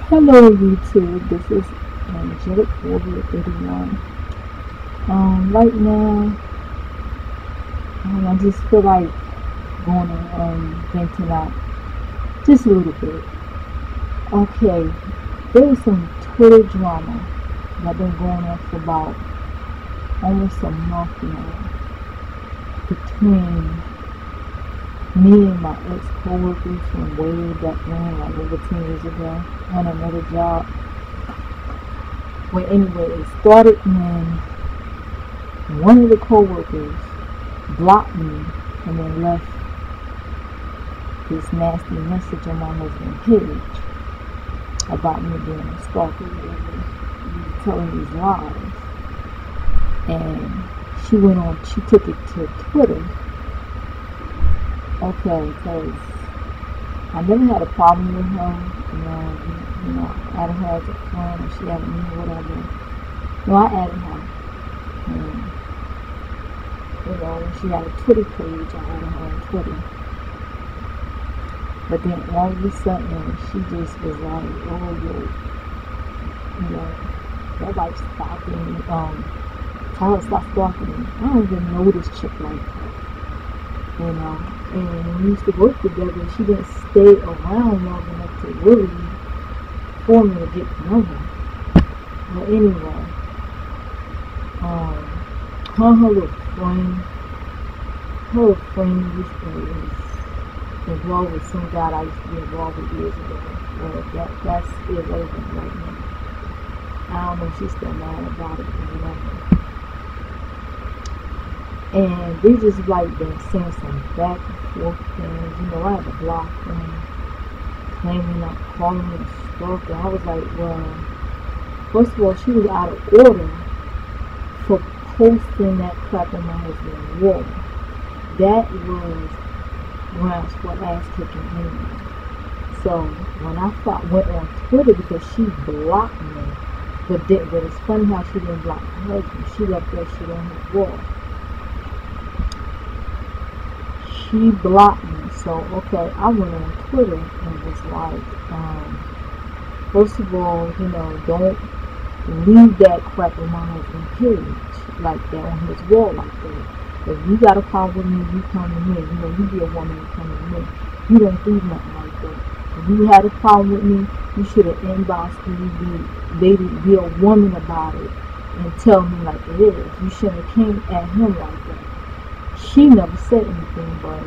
Hello YouTube, this is Angelic Warrior 81. Right now, I just feel like going and venting out just a little bit. Okay, there was some Twitter drama that been going on for about almost a month now between me and my ex-coworkers from way back when, like over 10 years ago, on another job. Well, anyway, it started when one of the coworkers blocked me and then left this nasty message on my husband's page about me being a stalker, whatever, telling these lies. And she took it to Twitter. Okay, because I never had a problem with her. I added her as a friend, or she added me, or whatever. No, I added her. And, when she had a Twitter page, I added her on Twitter. But then all of a sudden, she just was like, oh, that like stalking me. Tell her stop stalking me. I don't even know this chick like that. And we used to work together. She didn't stay around long enough to really for me to get to know her. But anyway, her little friend used to involved with some guy I used to be involved with years ago. Well, that's irrelevant right now. I don't know if she's still mad about it or whatever. And we just like been saying some back and forth things. I had to block them, claiming I'm calling me a stalker. I was like, well, first of all, she was out of order for posting that crap on my husband's wall. That was grounds for ass kicking anyway. So when I went on Twitter because she blocked me, but it's funny how she didn't block her husband. She left that shit on his wall. She blocked me. So, okay, I went on Twitter and was like, first of all, don't leave that crap on my husband's page like that, on his wall like that. If you got a problem with me, you come to me. You be a woman and come to me. You don't do nothing like that. If you had a problem with me, you should have inboxed me, be a woman about it and tell me like it is. You shouldn't have came at him like that. She never said anything, but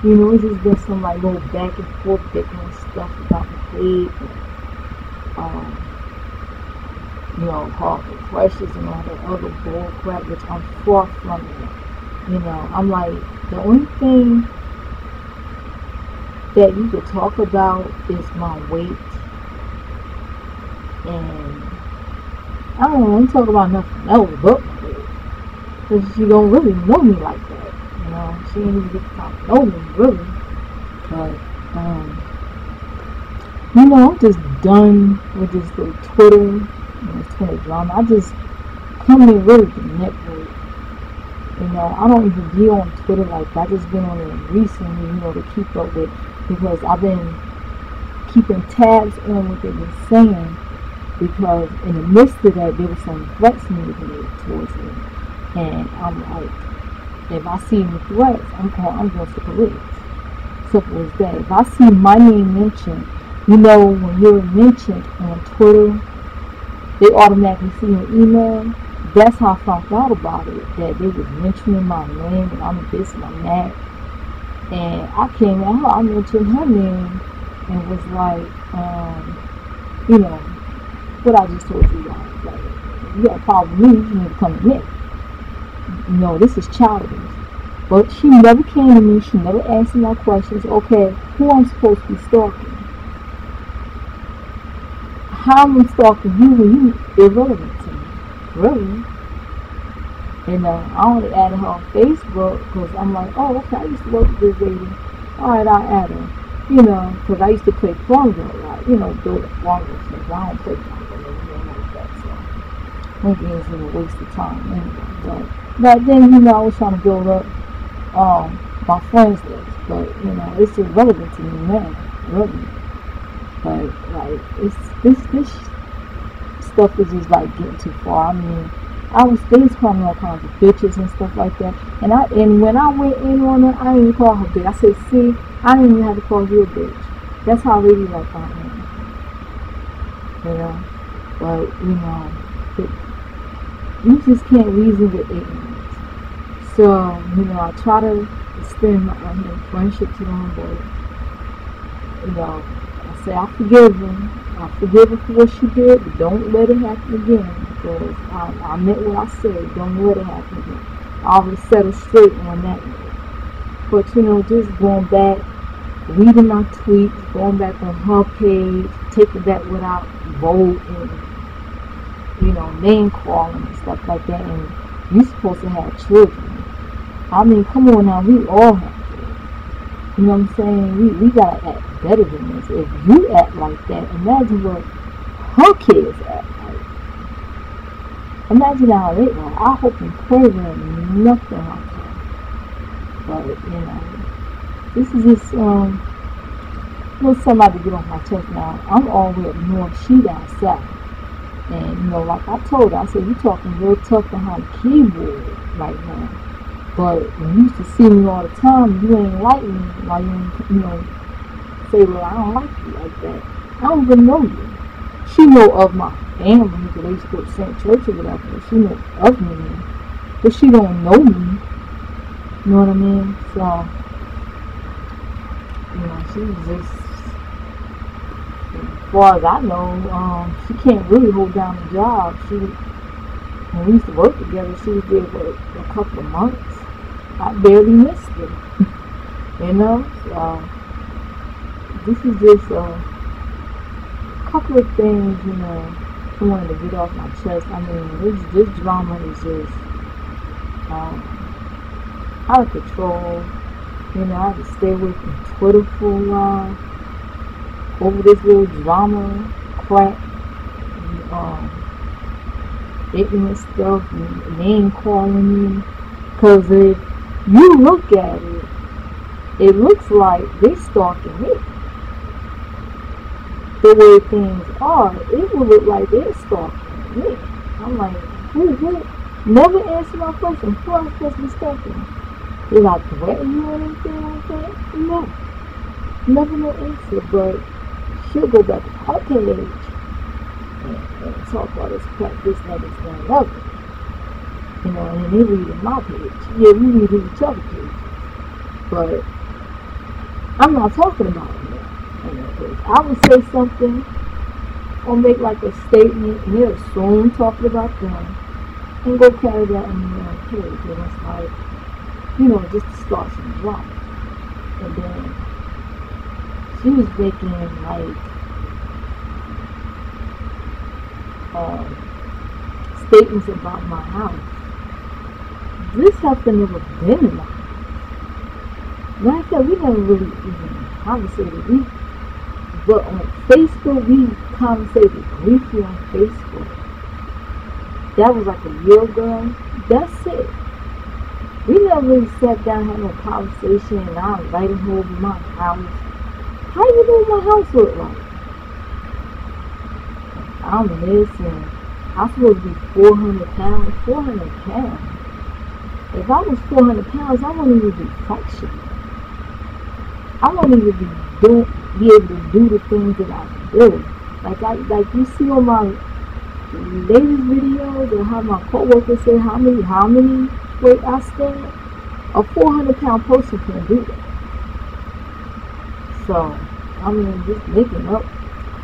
it's just been some like little back and forth bickering stuff about the page, Hard Precious and all that other bull crap, which I'm far from it. I'm like, the only thing that you could talk about is my weight, and I don't want to talk about nothing else but my weight, because she don't really know me like that. She ain't even get to know me, really. But, I'm just done with this little Twitter, Twitter drama. I just come here really to network. I don't even be on Twitter like that. I just been on it recently, to keep up with, because I've been keeping tabs on what they've been saying, because in the midst of that, there was some threats made towards me. And I'm like, if I see any threats, I'm going to police. Simple as that. If I see my name mentioned, when you're mentioned on Twitter, they automatically see your email. That's how I found out about it, that they was mentioning my name, and I'm this and I'm that. And I came at her, I mentioned her name, and was like, what I just told you guys. Like, if you got a problem with me, you need to come to me. This is childish. But she never came to me. She never asked me no questions. Okay, who I'm supposed to be stalking? How am I stalking you when you irrelevant to me? Really? And I only added her on Facebook because I'm like, oh, okay, I used to work with this lady. Alright, I'll add her. Because I used to play Farmville a lot. Build a Farmville things. I don't play Farmville anymore like that. So, maybe it's a waste of time anyway. But then, I was trying to build up my friends list. But, it's irrelevant to me now. Really. But like this stuff is just like getting too far. I mean, they was calling me all kinds of bitches and stuff like that. And when I went in on her, I didn't even call her bitch. I said, see, I didn't even have to call you a bitch. That's how lady like I am. You know? But, you know, you just can't reason with ignorance. So, you know, I try to extend my friendship to them, but, you know, I say I forgive her. I forgive her for what she did, but don't let it happen again. Because I meant what I said. Don't let it happen again. I already settled straight on that. But, you know, just going back, reading my tweets, going back on her page, taking that without vote and, you know, name calling and stuff like that. And you're supposed to have children. I mean, come on now, we all have children. You know what I'm saying? We gotta act better than this. If you act like that, imagine what her kids act like. Imagine how they are. I hope and pray that nothing like that. But, you know, this is just, somebody to get off my chest now. I'm all the way up north, she down south. And, you know, like I told her, I said, you talking real tough behind the keyboard right now. But when you used to see me all the time, you ain't like me. Why you ain't, you know, say, well, I don't like you like that. I don't even know you. She know of my family, because they used to go to St. Church or whatever. She know of me. But she don't know me. You know what I mean? So, you know, she's just, as far as I know, she can't really hold down a job. When we used to work together, she was there for a couple of months. I barely missed her. You know? So, this is just a couple of things, you know, I wanted to get off my chest. I mean, this drama is just out of control. You know, I had to stay away from Twitter for a while over this little drama crap, ignorant stuff, and name calling me. Because if you look at it, it looks like they stalking me. The way things are, it will look like they're stalking me. I'm like, who? Never answer my question. Who am I supposed to be stalking? Did I threaten you or anything like that? No. Never no answer, but she'll go back to her page and talk about this crap, this, that, and other. You know, and then they read in my page. Yeah, we read in each other's page. But I'm not talking about it. I would say something or make like a statement and they'll assume talking about them and go carry that on their own page. And it's like, you know, just to start some drama. And then she was making like statements about my house. This happened never been in my house. Like I said, we never really even conversated. But on Facebook, we conversated briefly on Facebook. That was like a year ago. That's it. We never really sat down and had no conversation, and I invited her over to my house. How you know what my house look like? I'm missing. I'm supposed to be 400 pounds. 400 pounds. If I was 400 pounds, I wouldn't even be functioning. I wouldn't even be able to do the things that I do. Like you see on my latest videos, or how my coworkers say how many weight I stand. A 400-pound person can't do that. So, I mean, just making up.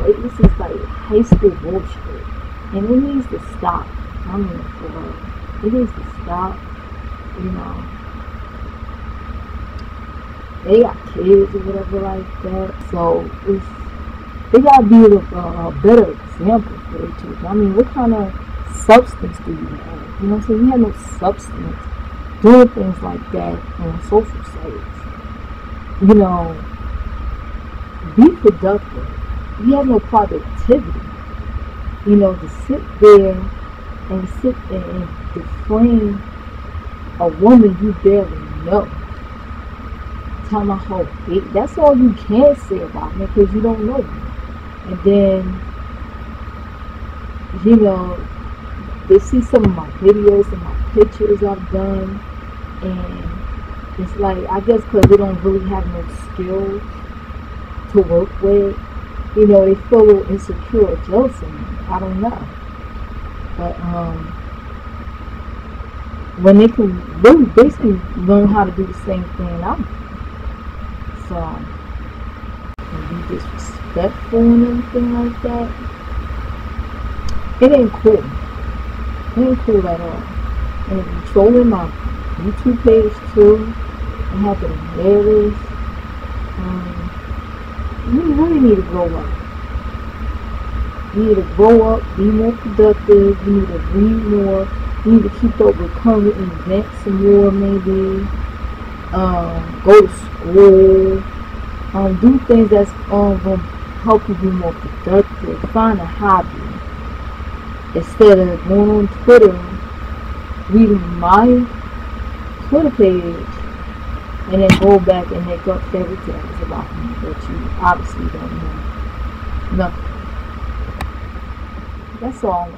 Like, this is like high school bullshit, and it needs to stop. I mean, for real, it needs to stop. You know. They got kids or whatever like that, so they gotta be a better example for their children. I mean, what kind of substance do you have? You know what I'm saying? You have no substance doing things like that on social sites. You know, be productive. You have no productivity. You know, to sit there and defame a woman you barely know. Tell my whole hate. That's all you can say about me because you don't know me. And then, they see some of my videos and my pictures I've done, and it's like, I guess because they don't really have no skills to work with, they feel a little insecure or jealous of me. I don't know. But when they can really basically learn how to do the same thing I'm doing. So, and be disrespectful and everything like that, it ain't cool. It ain't cool at all. And if you're trolling my YouTube page too, and having hilarious, you really need to grow up. You need to grow up, be more productive, you need to read more, you need to keep up with current events some more maybe, go to school, do things that's going to help you be more productive, find a hobby, instead of going on Twitter, reading my Twitter page, and then go back and make up fairy tales about me that you obviously don't know nothing. That's all.